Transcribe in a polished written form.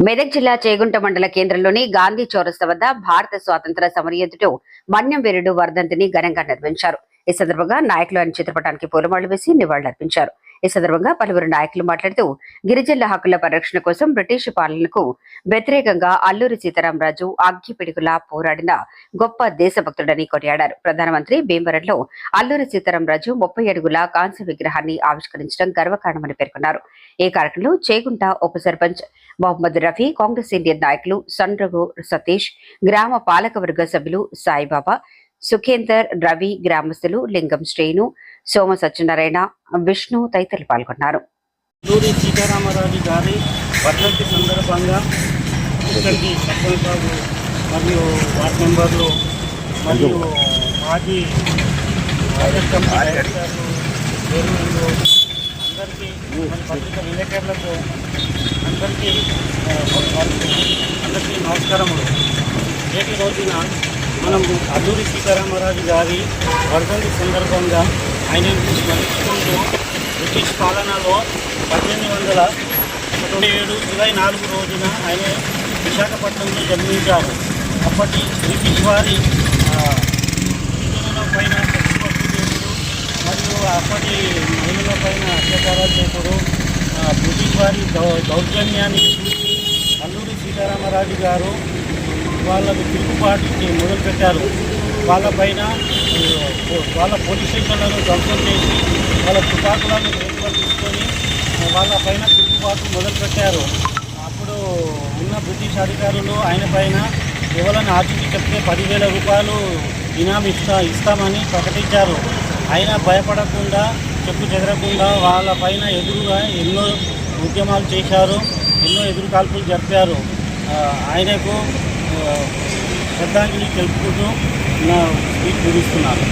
మెదక్ జిల్లా చేగుంట మండల కేంద్రంలోని గాంధీ చౌరస్తా వద్ద భారత స్వాతంత్ర సమరయోధుడు మన్యం వీరుడు వర్ధంతిని ఘనంగా నిర్వహించారు. ఈ సందర్భంగా నాయకులు ఆయన చిత్రపటానికి పూలమాలలు వేసి నివాళులర్పించారు. ఈ సందర్భంగా పలువురు నాయకులు మాట్లాడుతూ గిరిజనుల హక్కుల పరిరక్షణ కోసం బ్రిటిష్ పాలనకు వ్యతిరేకంగా అల్లూరి సీతారామరాజు అగ్గిపిడుగులా పోరాడిన గొప్ప దేశభక్తుడని కొనియాడారు. ప్రధానమంత్రి భీమవరంలో అల్లూరి సీతారామరాజు 30 అడుగుల కాంస్య విగ్రహాన్ని ఆవిష్కరించడం గర్వకారణమని పేర్కొన్నారు. ఈ కార్యక్రమంలో చేగుంట ఉప సర్పంచ్ మొహమ్మద్ రఫీ, కాంగ్రెస్ సీనియర్ నాయకులు సండ్రగు సతీష్, గ్రామ పాలకవర్గ సభ్యులు సాయిబాబా, సుఖేందర్, రవి, గ్రామస్తులు లింగం శ్రేణు, సోమ సత్యనారాయణ, విష్ణు తదితరులు పాల్గొన్నారు. అల్లూరి సీతారామరాజు గారి వర్ధంతి సందర్భంగా ఇక్కడికి సర్పంచ్ బాబు మరియు వార్డు మెంబర్లు మరియు మాజీ అందరికీ పత్రిక విలేకరులకు అందరికీ నమస్కారములు. నేటి రోజున మనం అల్లూరి సీతారామరాజు గారి వర్ధంతి సందర్భంగా ఆయన స్మరించుకుంటూ బ్రిటిష్ పాలనలో 1827 జూలై 4 రోజున ఆయన విశాఖపట్నంలో జన్మించారు. అప్పటి బ్రిటిష్ వారి గిరిజనుల పైన చేసుడు మరియు అప్పటి మహిళల పైన అత్యాచారాలు చేసుడు, బ్రిటిష్ వారి దౌర్జన్యాన్ని చూసి అల్లూరి సీతారామరాజు గారు వాళ్ళకు తిరుగుబాటుకి మొదలుపెట్టారు. వాళ్ళపైన వాళ్ళ పోలీస్ స్టేషన్లను ధ్వంసం చేసి వాళ్ళ తుపాకులను చేతిలో తీసుకొని వాళ్ళపైన తిరుగుబాటు మొదలుపెట్టారు. అప్పుడు ఉన్న బ్రిటిష్ అధికారులు ఆయన పైన కేవలం ఆచూకీ చెప్తే 10,000 రూపాయలు ఇనాం ఇస్తామని ప్రకటించారు. అయినా భయపడకుండా, చెప్పు చెదరకుండా వాళ్ళపైన ఎదురుగా ఎన్నో ఉద్యమాలు చేశారు, ఎన్నో ఎదురు కాల్పులు జరిపారు. ఆయనకు శ్రద్ధాంజలి తెలుపుకుంటూ నా స్పీచ్ ముగిస్తున్నాను.